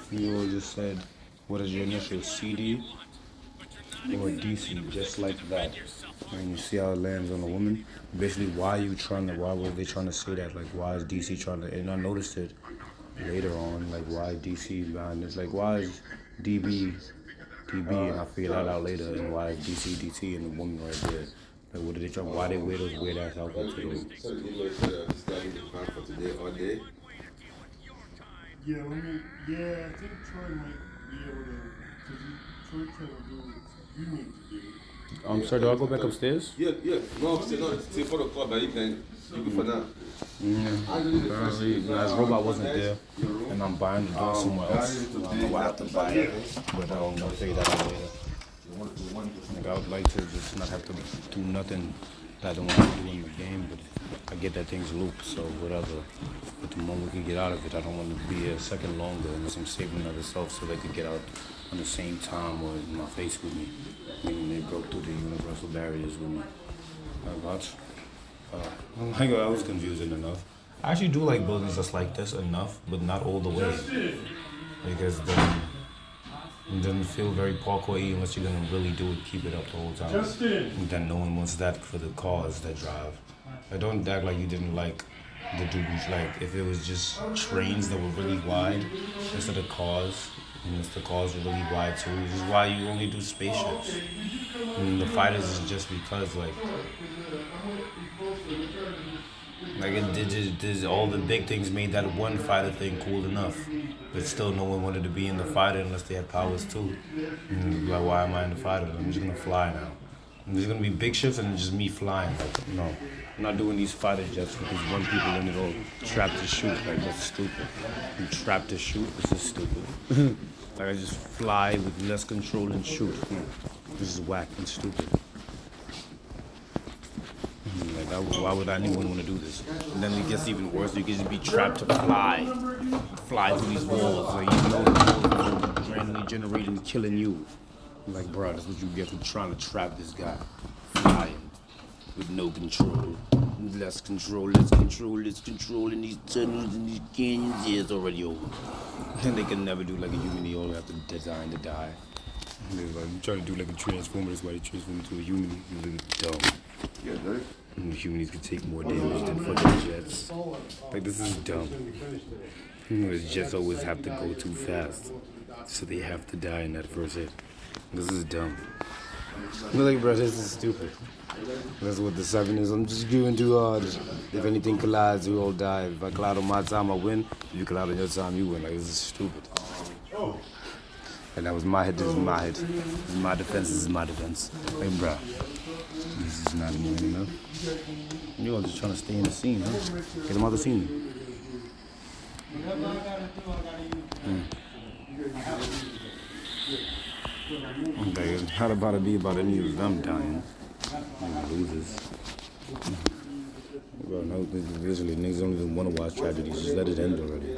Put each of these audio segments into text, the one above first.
You all just said, what is your initial, CD or DC, just like that. And you see how it lands on the woman. Basically, why were they trying to say that? Like, why is DC trying to, and I noticed it later on, like, why DC behind this? Like, why is DB, and I figured that out later, and why is DC, and the woman right there. Like, what did they try, why they wear those weird ass outfits to those? So you know, this guy need to find for today all day. Yeah, I think Troy might be able to, because Troy trying to do what you need to do. Sir, do I go back upstairs? Yeah. No, c'est for the club, but you can for now. Apparently, as robot wasn't there, and I'm buying the door somewhere else. I don't know why I have to buy it, but I'll figure that out later. Like, I would like to just not have to do nothing that I don't want to do in the game, but I get that thing's loop, so whatever. But the moment we can get out of it, I don't want to be a second longer unless I'm saving another self so they could get out on the same time or in my face with me. Meaning they broke through the universal barriers with me. I was confusing enough. I actually do like buildings just like this enough, but not all the way. Because then it doesn't feel very parkour-y unless you're gonna really do it, keep it up the whole time. And then no one wants that for the cars that drive. I don't act like you didn't like the dudes. Like if it was just trains that were really wide instead of cars, and if the cars were really wide too, this is why you only do spaceships. And the fighters is just because like all the big things made that one fighter thing cool enough. But still no one wanted to be in the fighter unless they had powers too. And like, why am I in the fighter? I'm just gonna fly now. And there's gonna be big shifts and just me flying. Like, no. I'm not doing these fighter jets with these one people in it all trapped to shoot. Like, that's stupid. I'm trapped to shoot? This is stupid. Like, I just fly with less control and shoot. This is whack and stupid. Like, why would anyone want to do this? And then it gets even worse. You can just be trapped to fly through these walls. Like, even though the walls are randomly generated and killing you. Like, bro, that's what you get for trying to trap this guy. Flying with no control. Less control in these tunnels and these canyons. Yeah, it's already over. And they can never do like a human. They all have to design to die. They're like, I'm trying to do like a transformer. That's why they transform into a human. You're dumb. Yeah, right? And humans could take more damage than fucking jets. Like, this is dumb. His jets always have to go too fast. So they have to die in that first hit. This is dumb. Like, bro, this is stupid. That's what the 7 is. I'm just doing too hard. If anything collides, we all die. If I collide on my time, I win. If you collide on your time, you win. Like, this is stupid. And that was my hit, this is my hit. This is my defense, this is my defense. Like, bro, this is not annoying enough. You all just trying to stay in the scene, huh? Get them out the scene. Okay, it's not about to be about any of them dying. Losers. Bro, no, visually, niggas don't even want to watch tragedies. Just let it end already.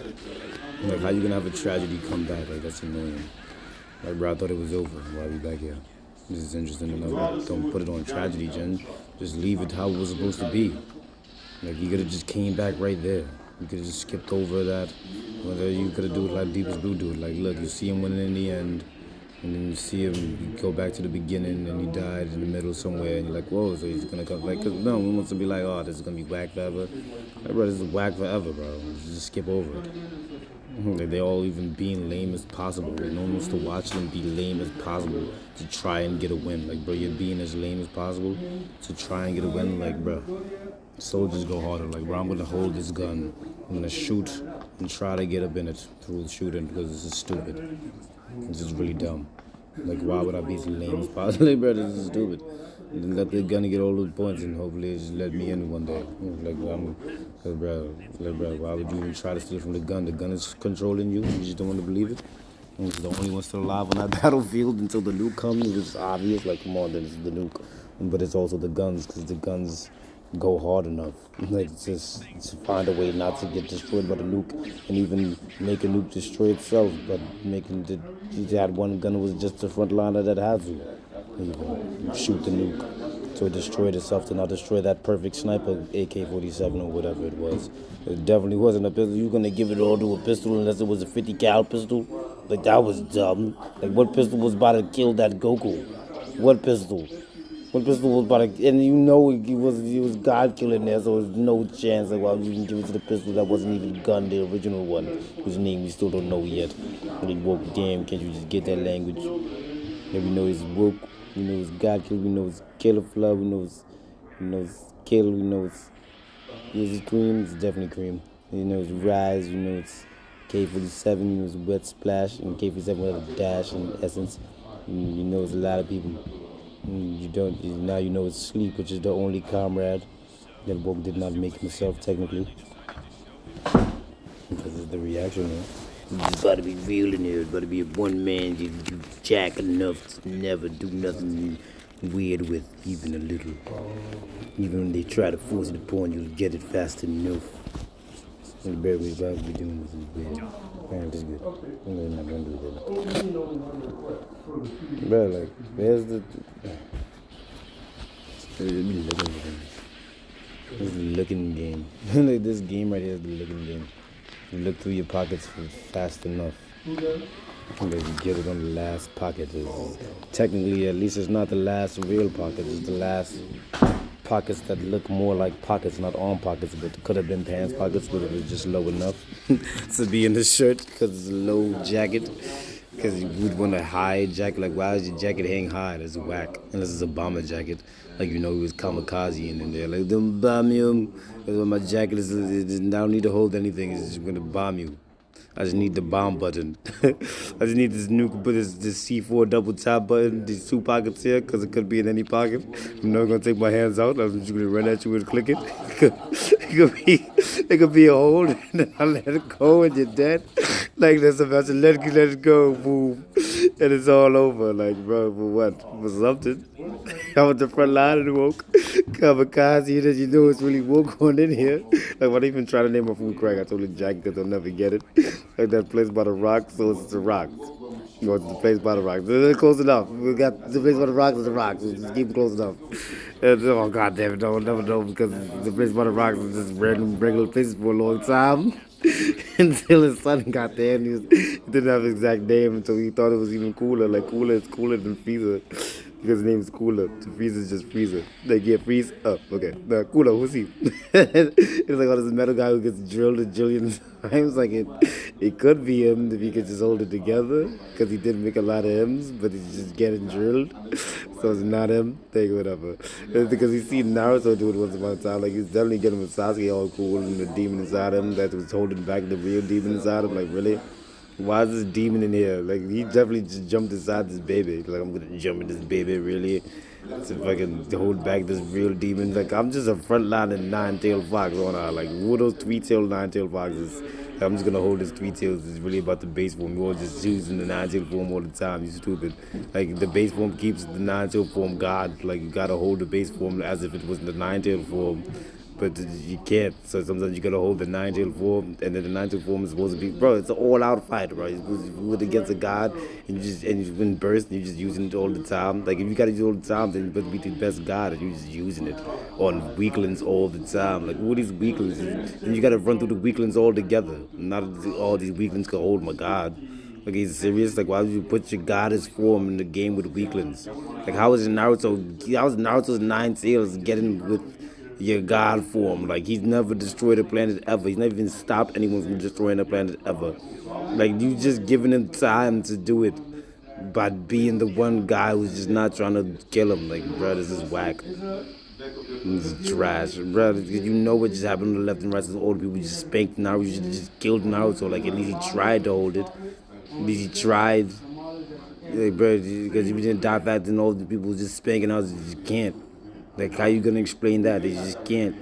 Like, how you gonna have a tragedy come back? Like, that's annoying. Like, bro, I thought it was over. Why are we back here? This is interesting enough. Don't put it on tragedy, Jen. Just leave it how it was supposed to be. Like, you could have just came back right there. You could have just skipped over that. Whether you could have do it like Deepest Blue do it. Like, look, you see him winning in the end. And then you see him, you go back to the beginning, and he died in the middle somewhere, and you're like, whoa, so he's gonna come, like, cause no one wants to be like, oh, this is gonna be whack forever. Like, bro, this is whack forever, bro. Just skip over it. Like, they all even being lame as possible. Like, no one wants to watch them be lame as possible to try and get a win. Like, bro, you're being as lame as possible to try and get a win. Like, bro, soldiers go harder. Like, bro, I'm gonna hold this gun, I'm gonna shoot and try to get up in it through the shooting because this is stupid. This is really dumb. Like, why would I be as lame as possible? Like, bro, this is stupid. And then let the gun get all those points and hopefully it just let me in one day. Bro, why would you even try to steal from the gun? The gun is controlling you. You just don't want to believe it. And it's the only one still alive on that battlefield until the nuke comes. It's obvious. Like, come on, then it's the nuke. But it's also the guns because the guns go hard enough. Like, it's find a way not to get destroyed by the nuke and even make a nuke destroy itself, but you had one gun that was just the front liner that has you. Even shoot the nuke so it destroyed itself to not destroy that perfect sniper AK-47 or whatever it was. It definitely wasn't a pistol. You're gonna give it all to a pistol unless it was a 50 cal pistol? Like, that was dumb. Like, what pistol was about to kill that Goku? What pistol? What pistol was about to... And you know he was God killing there, so there's no chance. Like, why would you even give it to the pistol that wasn't even gun, the original one, whose name we still don't know yet. Like, woke, damn, can't you just get that language? And we know it's woke, we know it's God killer, we know it's Killer Flood, we know it's Kill, we know it's... Is it Cream? It's definitely Cream. You know it's Rise, you know it's K47, you know it's Wet Splash, and K47 with a dash and Essence. And you know it's a lot of people. And now you know it's Sleep, which is the only comrade that Woke did not make himself technically. Because it's the reaction, man. It's about to be real in here. It's about to be a one man. You jack enough to never do nothing weird with, even a little. Even when they try to force it upon you, you'll get it fast enough. And the bear we're about to be doing this is weird. Man, this is good. I'm not gonna do that. Bro, like, there's the... This is the looking game. Like, this game right here is the looking game. You look through your pockets fast enough. And then you get it on the last pocket. Technically, at least it's not the last real pocket. It's the last pockets that look more like pockets, not arm pockets, but could have been pants pockets, but it was just low enough to be in the shirt because it's a low jacket. Because you would want a high jacket. Like, why is your jacket hang high? That's whack. Unless it's a bomber jacket. Like, you know, it was kamikaze in there. Like, don't bomb you. Because when my jacket is, I don't need to hold anything. It's just going to bomb you. I just need the bomb button. I just need this this C4 double tap button, these two pockets here, because it could be in any pocket. I'm not going to take my hands out. I'm just going to run at you and click it. It could be a hold, and then I let it go, and you're dead. Like, that's about to let it go, boom. And it's all over. Like, bro, for what? For something. I was the front line and Woke. Kamikaze, that you know it's really Woke on in here. Like, when I even try to name my food crack, I told the Jack because I'll never get it. Like, that place by the rocks, so it's the rocks. You know, it's the place by the rocks. It's close enough. We got the place by the rocks is the rocks. So just keep it close enough. And, oh, God damn it, no, never know, because the place by the rocks was just random, regular places for a long time. Until his son got there and he didn't have his exact name until he thought it was even cooler. Like, Cooler is cooler than Freezer because his name is Cooler. So Freezer's just Freezer. Like, yeah, Freeze up. Okay. No, Cooler, who's he? It's like, oh, this metal guy who gets drilled a jillion times. Like, it could be him if he could just hold it together because he did make a lot of M's, but he's just getting drilled. So it's not him. Take whatever. It's because he's seen Naruto do it once upon a time. Like, he's definitely getting with Sasuke all cool and the demon inside him that was holding back the real demon inside him. Like, really? Why is this demon in here? Like, he definitely just jumped inside this baby. Like, I'm gonna jump in this baby, really? To fucking hold back this real demon. Like, I'm just a frontline nine-tailed fox on her. Like, who are those three-tailed, nine-tailed foxes? Like, I'm just gonna hold this three tails. It's really about the base form. You're all just using the nine-tailed form all the time. You stupid. Like, the base form keeps the nine-tailed form God. Like, you gotta hold the base form as if it was the nine-tailed form. But you can't. So sometimes you gotta hold the nine-tailed form, and then the nine-tailed form is supposed to be, bro. It's an all-out fight, bro. You went against a god, and you win burst, and you're just using it all the time. Like, if you gotta use it all the time, then you better be the best god, and you're just using it on weaklings all the time. Like, who are these weaklings? And you gotta run through the weaklings all together. Not all these weaklings can hold my god. Like, he's serious? Like, why would you put your goddess form in the game with weaklings? Like, how is Naruto's nine tails getting with your god form? Like, he's never destroyed a planet ever. He's never even stopped anyone from destroying a planet ever. Like, you just giving him time to do it by being the one guy who's just not trying to kill him. Like, bro, this is whack. This is trash, bro. You know what just happened to the left and right. All the people just spanked Naruto. You just killed Naruto. Like, at least he tried to hold it. At least he tried. Like, bro, because if you didn't die fast, then all the people just spanking out. You just can't. Like, how you gonna explain that? They just can't.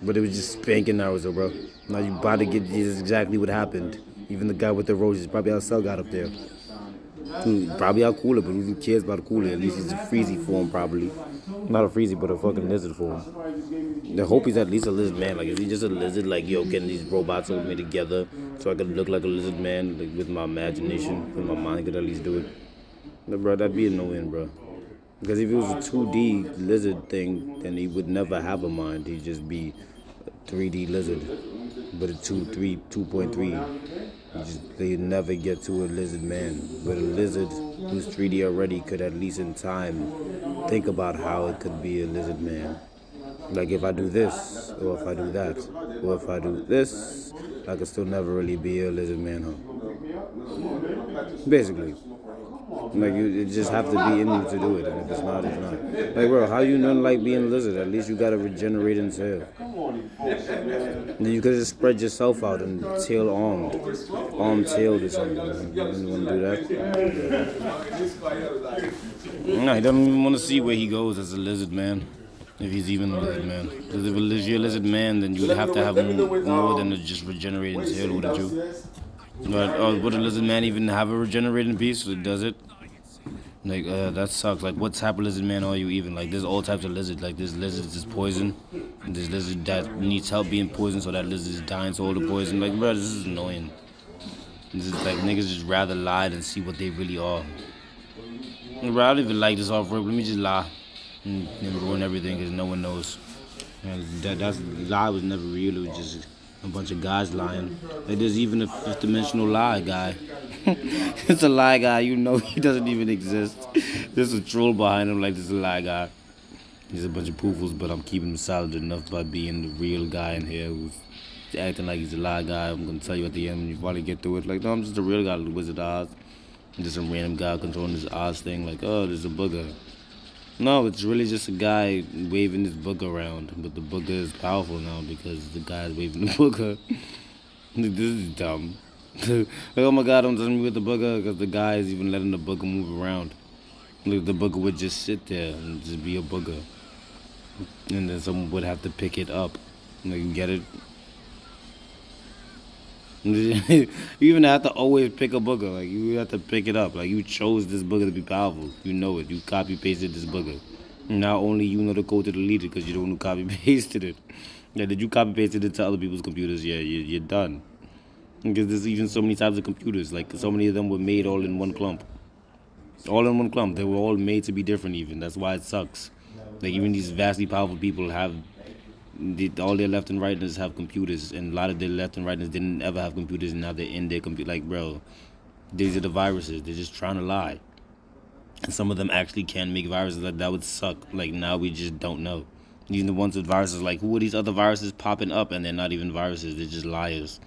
But it was just spanking Naruto, bro. Now you about to get, this is exactly what happened. Even the guy with the roses, probably how Cell got up there. Probably how Cooler, but who cares about Cooler? At least he's a Freezy form, probably. Not a Freezy, but a fucking lizard form. I hope he's at least a lizard man. Like, is he just a lizard? Like, yo, getting these robots all made together so I could look like a lizard man, like, with my imagination, with my mind, I could at least do it. No, bro, that'd be annoying, bro. Because if it was a 2D lizard thing, then he would never have a mind. He'd just be a 3D lizard. But a 2.3. They never get to a lizard man. But a lizard who's 3D already could at least in time think about how it could be a lizard man. Like if I do this, or if I do that, or if I do this, I could still never really be a lizard man, huh? Basically. Like you just have to be in you to do it, and if it's not, it's not. Like bro, how you nothing like being a lizard? At least you gotta regenerate in tail. Then you could just spread yourself out and tail arm tailed or something. You wanna do that? No, he doesn't even want to see where he goes as a lizard man. If he's even a lizard man. Because if you're a lizard man, then you would have to have more than a just regenerating tail, wouldn't you? But would a lizard man even have a regenerating piece? Does it? Like, that sucks. Like, what type of lizard man are you even? Like, there's all types of lizards. Like, there's lizards that's poison. And there's lizard that needs help being poisoned, so that lizard is dying to all the poison. Like, bro, this is annoying. This is like, niggas just rather lie than see what they really are. Bro, I don't even like this off rip. Let me just lie. And ruin everything because no one knows. And that's lie was never real. It was just a bunch of guys lying. Like there's even a fifth dimensional lie guy. It's a lie guy. You know he doesn't even exist. There's a troll behind him. Like this is a lie guy. He's a bunch of poofles, but I'm keeping him solid enough by being the real guy in here who's acting like he's a lie guy. I'm gonna tell you at the end when you finally get through it. Like no, I'm just a real guy with the Wizard of Oz. I'm just some random guy controlling this Oz thing. Like oh, there's a booger. No, it's really just a guy waving his booger around. But the booger is powerful now because the guy's waving the booger. This is dumb. Like, oh my god, don't tell me with the booger because the guy is even letting the booger move around. Like, the booger would just sit there and just be a booger. And then someone would have to pick it up. Like, you get it? You even have to always pick a booger. Like you have to pick it up. Like you chose this booger to be powerful. You know it. You copy pasted this booger. Not only you know the code to delete it because you're the one who copy pasted it. Yeah, did you copy pasted it to other people's computers? Yeah, you're done. Because there's even so many types of computers. Like so many of them were made all in one clump. All in one clump. They were all made to be different. Even that's why it sucks. Like even these vastly powerful people have. All their left and rightness have computers, and a lot of their left and rightness didn't ever have computers, and now they're in their computer. Like, bro, these are the viruses. They're just trying to lie. And some of them actually can make viruses. Like, that would suck. Like, now we just don't know. Even the ones with viruses, like, who are these other viruses popping up? And they're not even viruses. They're just liars.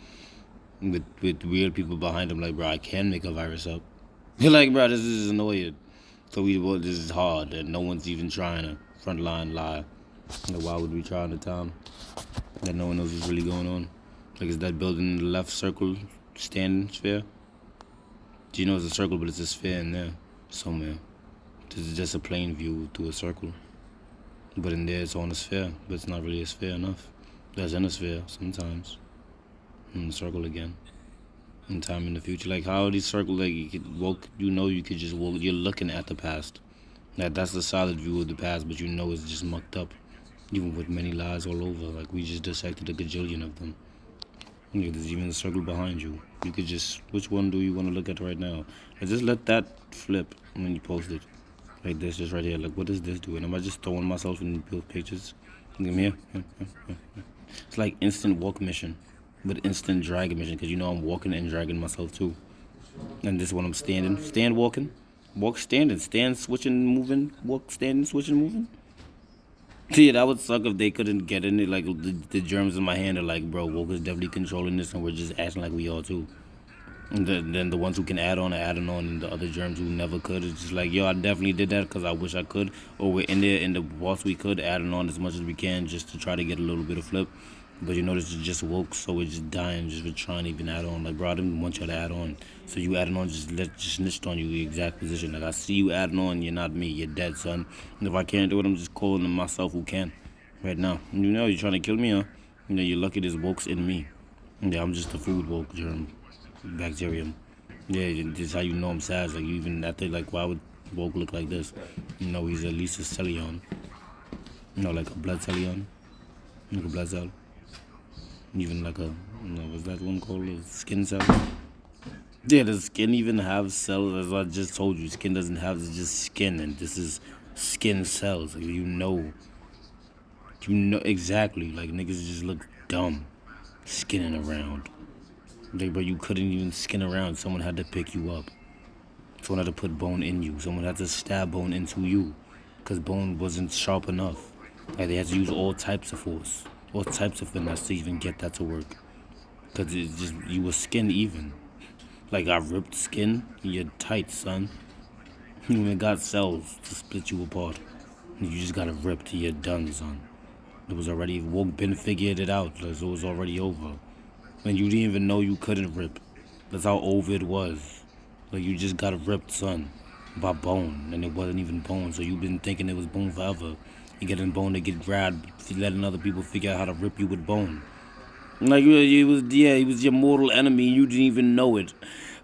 With weird people behind them. Like, bro, I can make a virus up. You're like, bro, this is annoying. So this is hard, and no one's even trying to frontline lie. Like, why would we try on the time that no one knows what's really going on? Like, is that building in the left circle standing sphere? Do you know it's a circle, but it's a sphere in there somewhere. This is just a plain view to a circle. But in there, it's on a sphere, but it's not really a sphere enough. That's in a sphere sometimes. In the circle again. In time in the future. Like, how are these circles, like, you could walk, you could just walk, you're looking at the past. That's a solid view of the past, but you know it's just mucked up. Even with many lies all over, like we just dissected a gajillion of them. There's even a circle behind you. You could just, which one do you want to look at right now? And just let that flip when you post it. Like this, just right here. Like, what does this do? And am I just throwing myself in both pictures? Look at me here. It's like instant walk mission, but instant drag mission, because you know I'm walking and dragging myself too. And this one I'm standing. Stand walking. Walk standing. Stand switching moving. Walk standing switching moving. Yeah, that would suck if they couldn't get in it. Like, the germs in my hand are like, bro, woke is definitely controlling this, and we're just acting like we are too. And then the ones who can add on are adding on, and the other germs who never could, it's just like, yo, I definitely did that because I wish I could. Or we're in there, and whilst we could, adding on as much as we can just to try to get a little bit of flip. But you know, this is just woke, so we're just dying, just for trying to even add on. Like, bro, I didn't want you to add on. So you adding on, just snitched on you the exact position. Like, I see you adding on, you're not me, you're dead, son. And if I can't do it, I'm just calling myself who can. Right now. You know, you're trying to kill me, huh? You know, you're lucky there's woke's in me. Yeah, I'm just a food woke germ. Bacterium. Yeah, this is how you know I'm sad. Like, you even after, like, why would woke look like this? You know, he's at least a cellion. You know, like a blood cellion. Like a blood cell. Even like a, what's that one called? A skin cell? Yeah, does skin even have cells? As I just told you, skin doesn't have, it's just skin, and this is skin cells. Like, you know exactly. Like, niggas just look dumb, skinning around. Like, bro, you couldn't even skin around. Someone had to pick you up. Someone had to put bone in you. Someone had to stab bone into you. Because bone wasn't sharp enough. Like, they had to use all types of force. All types of finesse to even get that to work. Because it's just, you were skin even. Like, I ripped skin, you're tight, son. You even got cells to split you apart. You just got it ripped, you're done, son. It was already, woke Ben figured it out. Like, it was already over. And you didn't even know you couldn't rip. That's how over it was. Like, you just got ripped, son, by bone, and it wasn't even bone. So you've been thinking it was bone forever. You get in bone to get grabbed, letting other people figure out how to rip you with bone. Like, he was your mortal enemy. You didn't even know it.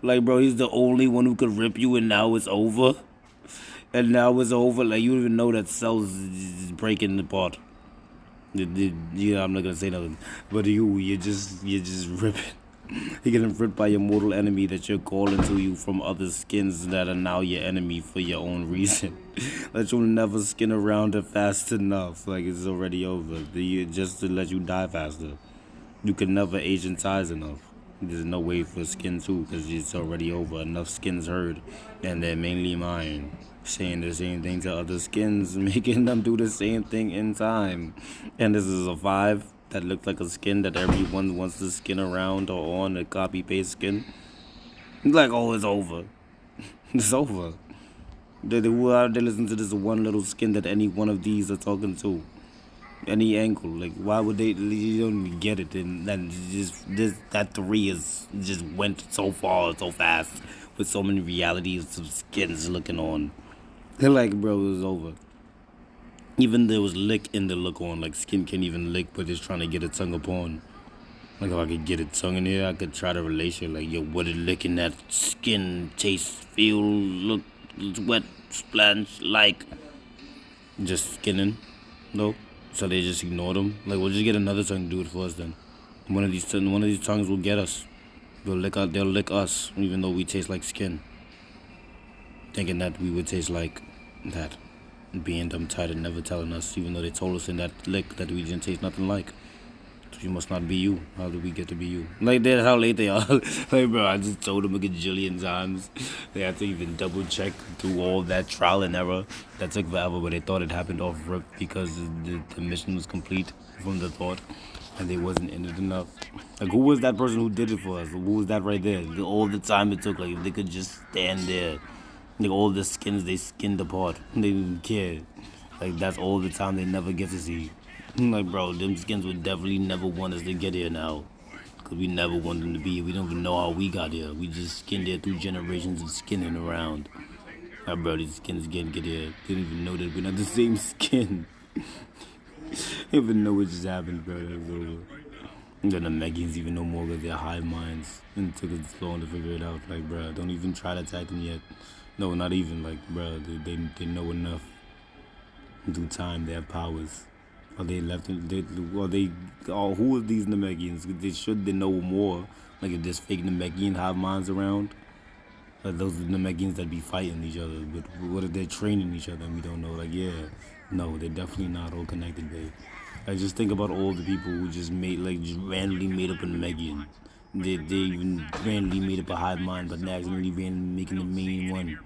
Like, bro, he's the only one who could rip you, and now it's over. And now it's over. Like, you don't even know that cells is breaking apart. Yeah, I'm not gonna say nothing, but you're just ripping. You're getting ripped by your mortal enemy that you're calling to you from other skins that are now your enemy for your own reason. That you'll never skin around it fast enough. Like, it's already over. Just to let you die faster. You can never agentize enough. There's no way for skin too, because it's already over. Enough skins heard, and they're mainly mine. Saying the same thing to other skins, making them do the same thing in time. And this is a 5 that looked like a skin that everyone wants to skin around or on a copy-paste skin. Like, oh, it's over. It's over. They listen to this one little skin that any one of these are talking to. Any angle, like, why would they? You don't even get it, and then that 3 is just went so far, so fast, with so many realities of skins looking on. They're like, bro, it was over. Even there was lick in the look on, like, skin can't even lick, but it's trying to get a tongue upon. Like, if I could get a tongue in here, I could try to relation, like, yo, what did licking that skin taste, feel, look, wet, splash, like? Just skinning, no? So they just ignored them. Like, we'll just get another tongue to do it for us then. One of these tongues will get us. They'll lick us, even though we taste like skin. Thinking that we would taste like that. Being dumb tight and never telling us, even though they told us in that lick that we didn't taste nothing like. So you must not be you. How did we get to be you? Like, that's how late they are. Like, bro, I just told them a gajillion times. They had to even double check through all that trial and error. That took forever, but they thought it happened off rip because the mission was complete from the thought. And they wasn't in it enough. Like, who was that person who did it for us? Who was that right there? All the time it took, like, if they could just stand there. Like, all the skins they skinned apart. They didn't care. Like, that's all the time they never get to see. Like, bro, them skins would definitely never want us to get here now. Because we never want them to be here. We don't even know how we got here. We just skinned here through generations of skinning around. Like, bro, these skins get here. They don't even know that we're not the same skin. They don't even know what just happened, bro. That was over. And then the Megians even know more because they're hive minds. And it took us so long to figure it out. Like, bro, don't even try to attack them yet. No, not even. Like, bro, they know enough. Through time, they have powers. Or they left him, who are these Namekians? They know more. Like, if there's fake Namekian hive minds around, like, those are Namekians that be fighting each other. But what if they're training each other and we don't know? Like, yeah, no, they're definitely not all connected, babe. Like, just think about all the people who just randomly made up a Namekian. They even randomly made up a hive mind, but accidentally making the main one.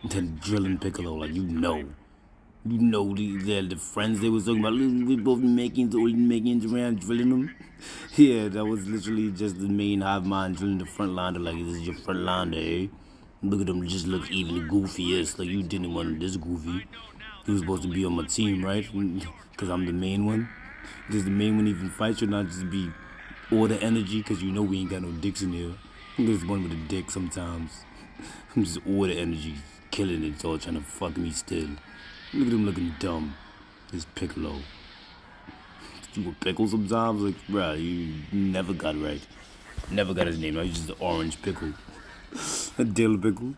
Then drilling Piccolo, like, you know. You know, the friends they was talking about, we both making around drilling them. Yeah, that was literally just the main hive mind drilling the front liner, like, this is your front liner, eh? Look at them, just look even the goofiest, like, you didn't want this goofy. He was supposed to be on my team, right? Because I'm the main one. Does the main one even fight? Should not just be all the energy, because you know we ain't got no dicks in here. There's one with a dick sometimes. I'm just all the energy, killing it, it's all trying to fuck me still. Look at him looking dumb. This Piccolo. You a pickle sometimes? Like, bruh, you never got right. Never got his name right. He's just an orange pickle. A dill pickle.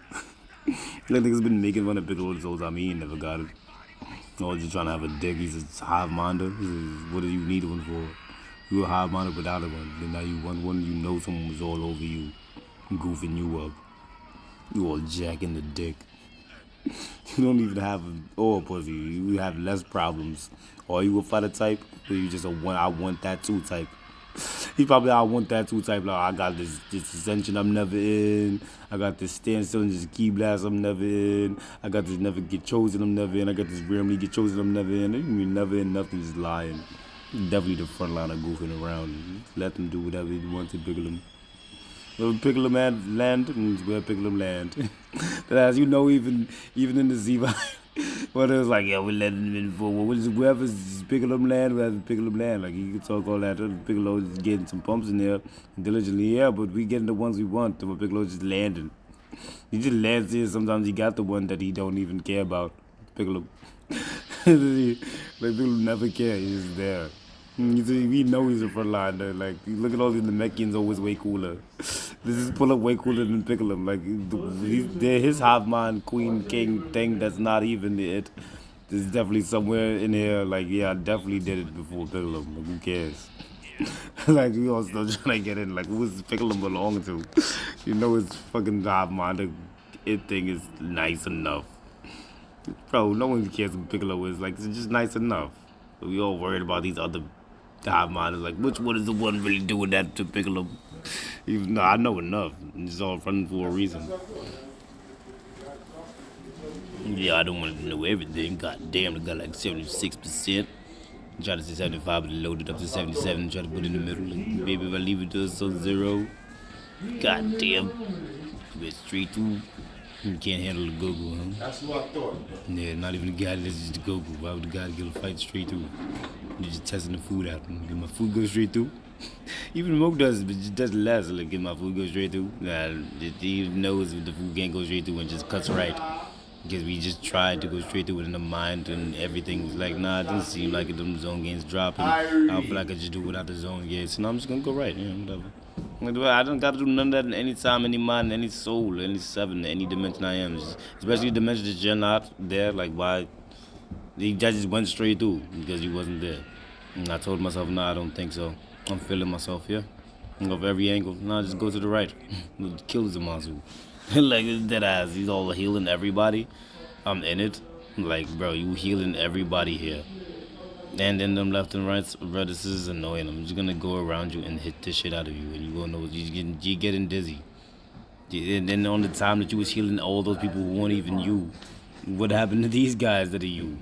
That nigga's been making fun of Piccolo this whole time. He ain't never got it. No, just trying to have a dick. He's a hive minder. What do you need one for? You a hive minder without a one. Then now you want one, you know someone was all over you. Goofing you up. You all jacking the dick. You don't even have all pussy. You have less problems. Or you a fighter type, or you just I want that too type. He probably I want that too type. Like I got this ascension I'm never in. I got this standstill and this key blast I'm never in. I got this never get chosen I'm never in. I got this randomly get chosen I'm never in. You mean never in nothing, just lying. Definitely the front line of goofing around. Let them do whatever they want to pickle them. Where Piccolo man land, where Piccolo land. As you know, even in the Z-Vibe, where it was like, yeah, we're letting him in for whoever's Piccolo land, wherever Piccolo land. Like, you can talk all that. Piccolo is getting some pumps in there diligently, yeah, but we getting the ones we want. But Piccolo just landing. He just lands here. Sometimes he got the one that he don't even care about. Piccolo. Like, Piccolo never care. He's just there. We know he's a frontliner. Like, look at all the Namekians always way cooler. This is pull up way cooler than Piccolo. Like, they're his hive mind, queen, king thing that's not even it. There's definitely somewhere in here, like, yeah, I definitely did it before Piccolo. Like, who cares? Like, we all still trying to get in. Like, who does Piccolo belong to? You know his fucking hive mind, it thing is nice enough. Bro, no one cares who Piccolo is. Like, it's just nice enough. We all worried about these other hive minders. Like, which one is the one really doing that to Piccolo? Even though I know enough. It's all running for a reason. Yeah, I don't want to know everything. God damn, I got like 76%. Try to say 75, but load it up to 77. Try to put it in the middle. Like, baby, if I leave it to so 0. God damn. We're straight through. You can't handle the Goku, huh? That's what I thought. Yeah, not even the guy that's just the Goku. Why would the guy get a fight straight through? You're just testing the food out. Get my food go straight through. Even Moke does, but it doesn't last. Like, get my food go straight through. He knows if the food can't go straight through and just cuts right. Because we just tried to go straight through it in the mind and everything's like, nah, it doesn't seem like it. Them zone gains dropping. I feel like I just do without the zone gains. So now I'm just gonna go right. Yeah, whatever. I don't gotta do none of that in any time, any mind, any soul, any seven, any dimension I am. Especially dimension that you're not there. Like, why? That just went straight through because you wasn't there. And I told myself, nah, I don't think so. I'm feeling myself here. Off every angle. Nah, just go to the right. Kill Zamasu. Like, dead ass. He's all healing everybody. I'm in it. Like, bro, you healing everybody here. And then them left and right, bro, this is annoying. I'm just gonna go around you and hit the shit out of you, and you gonna know you're getting dizzy. And then on the time that you was healing all those people who weren't even you, what happened to these guys that are you?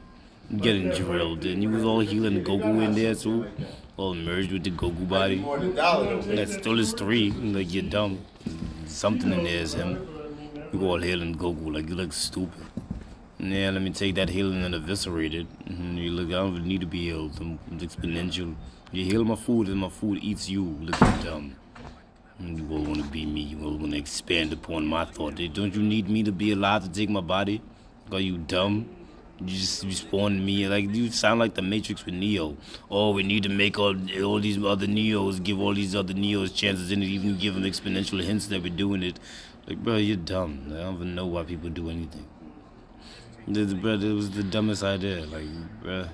Getting drilled, and you was all healing Goku in there too, all merged with the Goku body. That still is 3. Like, you're dumb. Something in there is him. You all healing Goku like you look stupid. Yeah, let me take that healing and eviscerate it. You look, I don't even need to be healed. I'm exponential. You heal my food and my food eats you. Look dumb. You all want to be me. You all want to expand upon my thought. Don't you need me to be alive to take my body? Are you dumb? You just respawn me. Like, you sound like the Matrix with Neo. Oh, we need to make all these other Neos, give all these other Neos chances and even give them exponential hints that we're doing it. Like, bro, you're dumb. I don't even know why people do anything. Bro, it was the dumbest idea. Like, bro.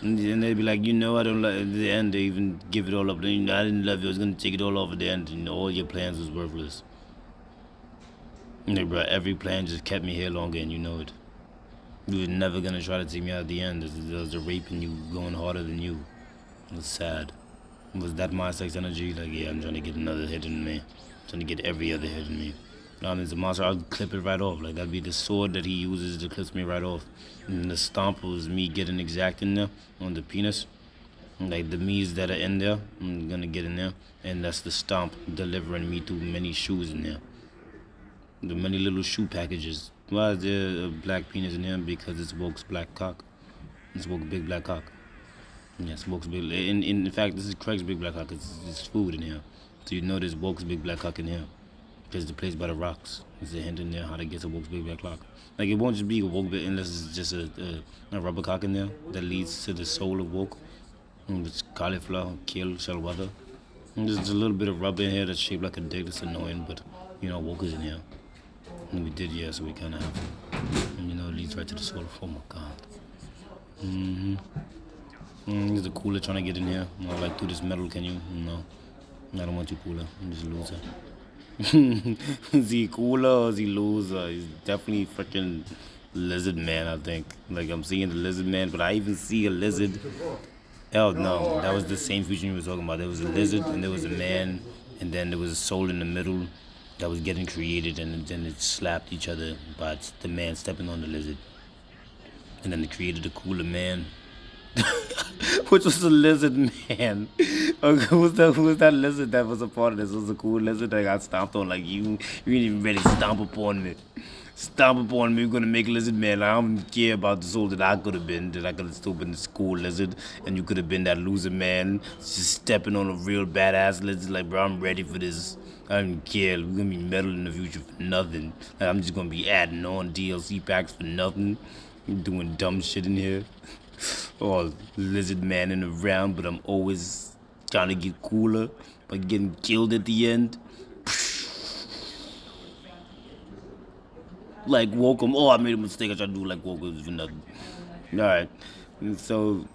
And they'd be like, you know, I don't like at the end. They even give it all up. I didn't love you. I was gonna take it all off at the end. And all your plans was worthless. And bro, every plan just kept me here longer, and you know it. You were never gonna try to take me out at the end. There was the raping you, going harder than you. It was sad. Was that my sex energy? Like, yeah, I'm trying to get another hit in me. I'm trying to get every other hit in me. No, it's a monster. I'll clip it right off. Like, that'd be the sword that he uses to clip me right off. And the stomp was me getting exact in there on the penis. Like, the me's that are in there, I'm gonna get in there. And that's the stomp delivering me to many shoes in there. The many little shoe packages. Why is there a black penis in there? Because it's Woke's black cock. It's Woke's big black cock. Yes, Woke's big. In fact, this is Craig's big black cock. It's food in here. So you know there's Woke's big black cock in here. Because the place by the rocks. There's a hint in there how to get to Woke's big black cock. Like, it won't just be a Woke bit unless it's just a rubber cock in there that leads to the soul of Woke. It's cauliflower, kale, shalwada. And there's a little bit of rubber in here that's shaped like a dick. That's annoying, but you know, Woke is in here. And we did, yeah, so we kind of have it. And you know, it leads right to the soul. Oh my god. There's a cooler trying to get in here. No, like, through this metal, can you? No. I don't want you, cooler. I'm just a loser. Is he cooler or is he loser? He's definitely freaking lizard man, I think. Like, I'm seeing the lizard man, but I even see a lizard. Hell no, that was the same fusion you were talking about. There was a lizard and there was a man, and then there was a soul in the middle that was getting created, and then it slapped each other by the man stepping on the lizard, and then they created a cooler man, which was a lizard man. Okay, who was that lizard that was a part of this? It was a cool lizard that got stomped on. Like you ain't even ready to stomp upon me. Stomp upon me, we're gonna make lizard man. I don't care about the soul that I could have been. That I could have still been this cool lizard, and you could have been that loser man, just stepping on a real badass lizard. Like, bro, I'm ready for this. I don't care. We're gonna be metal in the future for nothing. Like, I'm just gonna be adding on DLC packs for nothing. Doing dumb shit in here. All lizard manning around, but I'm always trying to get cooler by getting killed at the end. Like Wokum. Oh, I made a mistake. I tried to do like Wokum for nothing. Alright. So,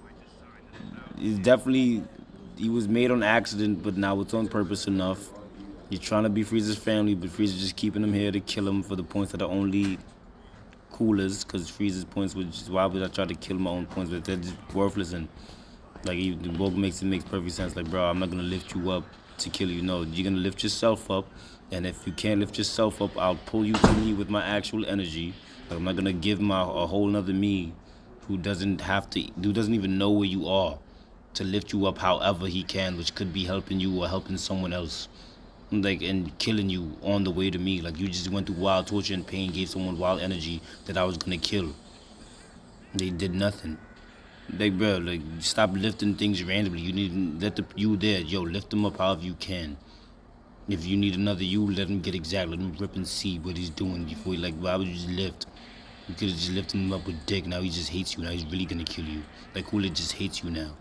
he's definitely, he was made on accident, but now it's on purpose enough. He's trying to be Frieza's family, but Frieza's just keeping him here to kill him for the points that are only coolers, because Frieza's points, which is why would I try to kill my own points, but they're just worthless. And like, Wokum makes perfect sense. Like, bro, I'm not gonna lift you up to kill you. No, you're gonna lift yourself up. And if you can't lift yourself up, I'll pull you to me with my actual energy. Like, I'm not gonna give a whole nother me who doesn't even know where you are to lift you up however he can, which could be helping you or helping someone else. Like, and killing you on the way to me. Like, you just went through wild torture and pain, gave someone wild energy that I was gonna kill. They did nothing. Like, bro, like, stop lifting things randomly. You need to let you there. Yo, lift them up however you can. If you need another you, let him get exact. Let him rip and see what he's doing before he, like, why would you just lift? You could have just lifted him up with dick. Now he just hates you. Now he's really gonna kill you. Like, Cooler just hates you now.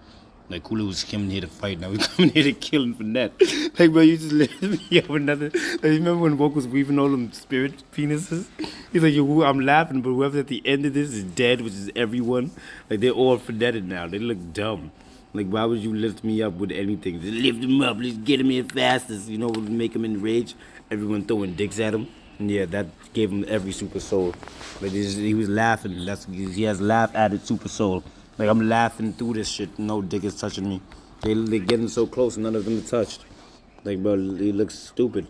Like, Cooler was coming here to fight. Now he's coming here to kill him for that. Like, bro, you just lifted me up with nothing. Like, remember when Woke was weaving all them spirit penises? He's like, yo, I'm laughing, but whoever's at the end of this is dead, which is everyone. Like, they're all fanatic now. They look dumb. Like, why would you lift me up with anything? Just lift him up. Let's get him here fastest. You know, make him enraged. Everyone throwing dicks at him. And yeah, that gave him every super soul. Like, he was laughing. He has laugh-added super soul. Like, I'm laughing through this shit. No dick is touching me. They're getting so close, none of them are touched. Like, bro, he looks stupid.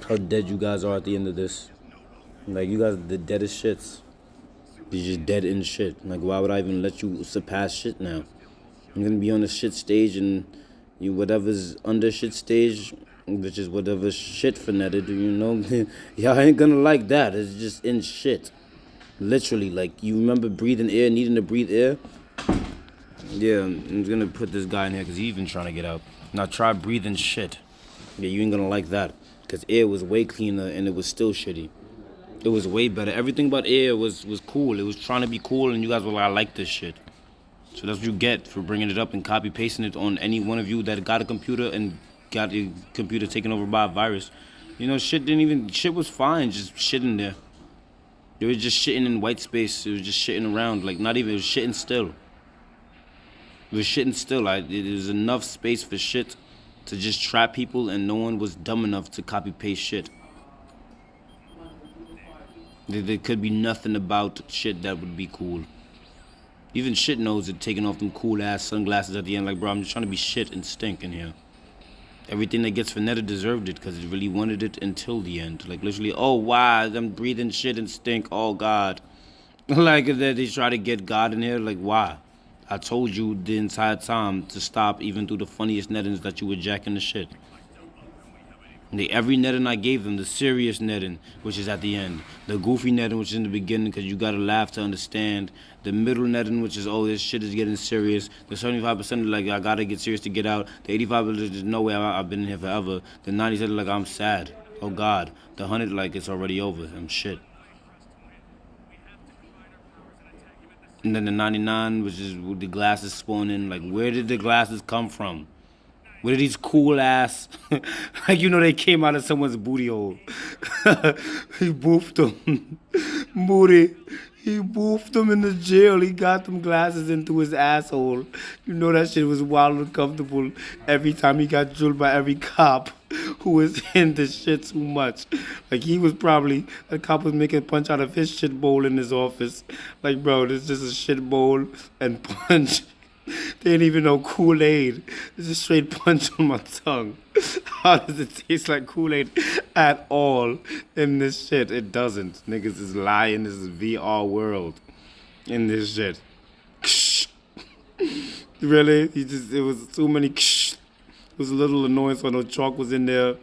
How dead you guys are at the end of this. Like, you guys are the deadest shits. You're just dead in shit. Like, why would I even let you surpass shit now? I'm gonna be on the shit stage, and you whatever's under shit stage, which is whatever's shit fanatic, you know, y'all ain't gonna like that. It's just in shit. Literally, like, you remember breathing air, needing to breathe air? Yeah, I'm gonna put this guy in here because he's even trying to get out. Now try breathing shit. Yeah, you ain't gonna like that because air was way cleaner and it was still shitty. It was way better. Everything about air was cool. It was trying to be cool, and you guys were like, I like this shit. So that's what you get for bringing it up and copy-pasting it on any one of you that got a computer and got a computer taken over by a virus. You know, shit was fine, just shit in there. It was just shitting in white space. It was just shitting around, like, not even, it was shitting still. It was shitting still. It was enough space for shit to just trap people, and no one was dumb enough to copy-paste shit. There could be nothing about shit that would be cool. Even shit knows it, taking off them cool-ass sunglasses at the end. Like, bro, I'm just trying to be shit and stink in here. Everything that gets Finetta deserved it because it really wanted it until the end. Like, literally, oh, wow, I'm breathing shit and stink. Oh, God. Like, that they try to get God in here. Like, why? I told you the entire time to stop, even through the funniest nettings, that you were jacking the shit. Every netting I gave them, the serious netting, which is at the end. The goofy netting, which is in the beginning, because you gotta laugh to understand. The middle netting, which is, oh, this shit is getting serious. The 75%, like, I gotta get serious to get out. The 85%, there's no way I've been in here forever. The 97%, like, I'm sad. Oh, God. The 100%, like, it's already over. I'm shit. And then the 99%, which is with the glasses spawning. Like, where did the glasses come from? Where did these cool-ass... like, you know, they came out of someone's booty hole. He boofed them. Booty. He boofed them in the jail. He got them glasses into his asshole. You know that shit was wild and uncomfortable every time he got drilled by every cop who was in the shit too much. Like, he was probably... The cop was making punch out of his shit bowl in his office. Like, bro, this is just a shit bowl and punch. They ain't even no Kool-Aid. It's a straight punch on my tongue. How does it taste like Kool-Aid at all in this shit? It doesn't. Niggas is lying. This is VR world in this shit. Really? It was too many. It was a little annoying, so no chalk was in there.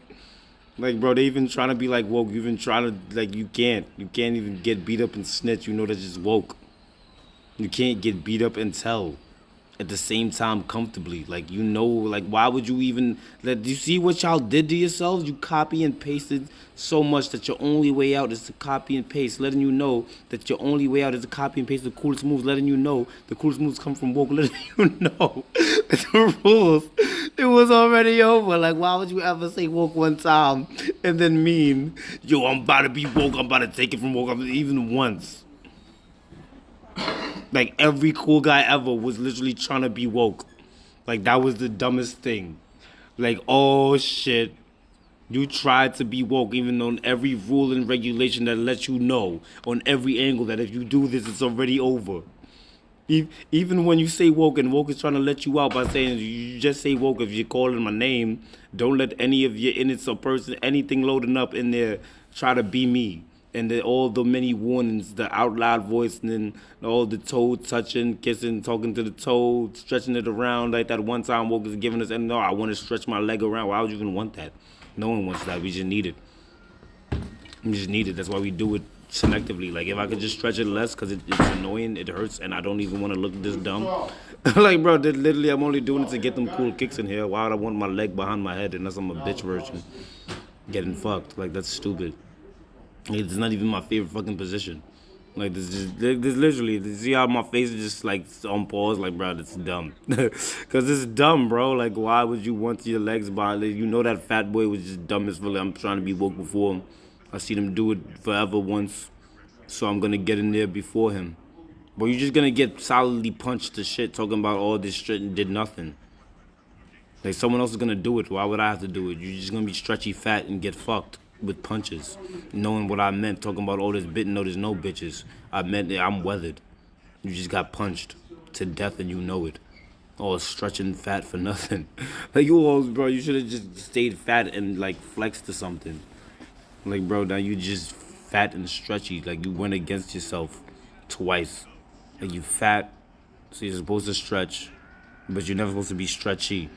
Like, bro, they even trying to be like woke. You even trying to, like, you can't even get beat up and snitch. You know that's just woke. You can't get beat up and tell at the same time comfortably. Like, you know, like, why would you even, like, do you see what y'all did to yourselves? You copy and pasted so much that your only way out is to copy and paste, letting you know that your only way out is to copy and paste the coolest moves, letting you know the coolest moves come from woke, letting you know the rules. It was already over. Like, why would you ever say woke one time and then mean, yo, I'm about to be woke, I'm about to take it from woke, even once? Like, every cool guy ever was literally trying to be woke. Like, that was the dumbest thing. Like, oh shit, you tried to be woke even on every rule and regulation that lets you know on every angle that if you do this, it's already over. Even when you say woke and woke is trying to let you out by saying you just say woke if you're calling my name, don't let any of your innocent or person, anything loading up in there try to be me. And then all the many warnings, the out loud voice, and then all the toe touching, kissing, talking to the toe, stretching it around like that one time woke is giving us, and no, I want to stretch my leg around. Why would you even want that? No one wants that. We just need it. We just need it. That's why we do it selectively. Like, if I could just stretch it less because it's annoying, it hurts, and I don't even want to look this dumb. Like, bro, literally, I'm only doing it to get them cool kicks in here. Why would I want my leg behind my head unless I'm a bitch version? Getting fucked. Like, that's stupid. It's not even my favorite fucking position. Like, this literally, see how my face is just, like, on pause? Like, bro, that's dumb. Because it's dumb, bro. Like, why would you want your legs behind? Like, you know that fat boy was just dumb as fuck. I'm trying to be woke before him. I seen him do it forever once. So I'm going to get in there before him. But you're just going to get solidly punched to shit talking about all this shit and did nothing. Like, someone else is going to do it. Why would I have to do it? You're just going to be stretchy fat and get fucked with punches, knowing what I meant, talking about all this bit, no, there's no bitches. I meant that I'm weathered. You just got punched to death and you know it. All stretching fat for nothing. Like, you all, bro, you should have just stayed fat and, like, flexed to something. Like, bro, now you just fat and stretchy. Like, you went against yourself twice. Like, you fat, so you're supposed to stretch, but you're never supposed to be stretchy.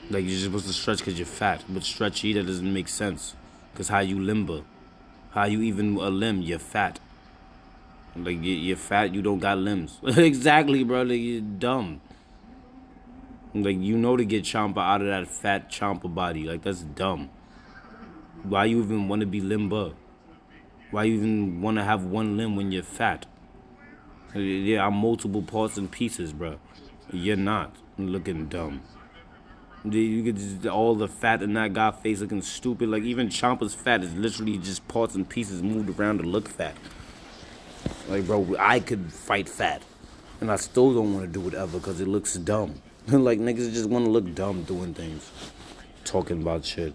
Like, you're just supposed to stretch because you're fat, but stretchy, that doesn't make sense. Because how you limber? How you even a limb? You're fat. Like, you're fat, you don't got limbs. Exactly, bro. Like, you're dumb. Like, you know to get Champa out of that fat Champa body. Like, that's dumb. Why you even want to be limber? Why you even want to have one limb when you're fat? Yeah, I'm multiple parts and pieces, bro. You're not. Looking dumb. You get just all the fat in that guy's face looking stupid. Like, even Ciampa's fat is literally just parts and pieces moved around to look fat. Like, bro, I could fight fat. And I still don't want to do it ever because it looks dumb. Like, niggas just want to look dumb doing things. Talking about shit.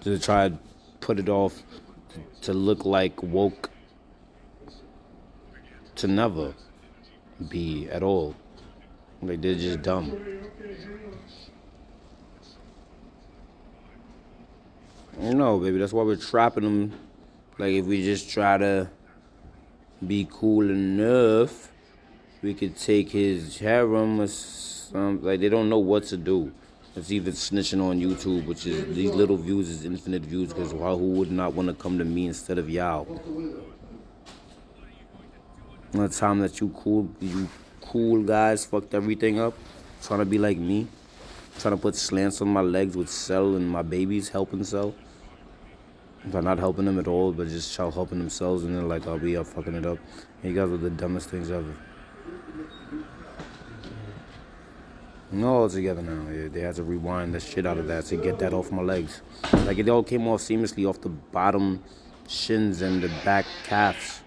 To try to put it off to look like woke. To never be at all. Like, they're just dumb. No, baby, that's why we're trapping them. Like, if we just try to be cool enough, we could take his harem or something. Like, they don't know what to do. It's even snitching on YouTube, which is, these little views is infinite views, because who would not want to come to me instead of y'all? The time that you cool guys fucked everything up, trying to be like me, trying to put slants on my legs with Cell and my babies helping Cell. By not helping them at all, but just helping themselves, and they're like, oh, we are fucking it up. And you guys are the dumbest things ever. No, all together now. Yeah, they had to rewind the shit out of that to get that off my legs. Like, it all came off seamlessly off the bottom shins and the back calves.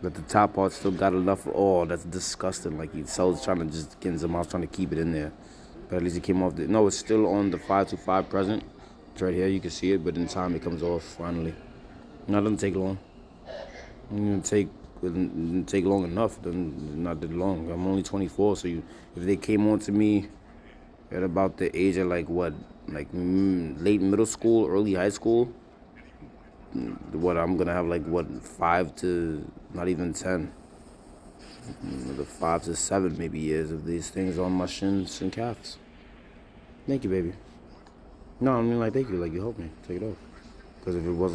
But the top part still got enough. Oh, that's disgusting. Like, Cell's trying to just get in his mouth, trying to keep it in there. But at least it came off. No, it's still on the 525 present. It's right here, you can see it, but in time it comes off finally. No, it doesn't take long. I'm gonna take didn't take long enough, then not that long. I'm only 24, so if they came on to me at about the age of like what, like late middle school, early high school, what I'm gonna have like what 5 to not even 10, the 5 to 7 maybe years of these things on my shins and calves. Thank you, baby. No, I mean like thank you, like you helped me take it off. Because if it wasn't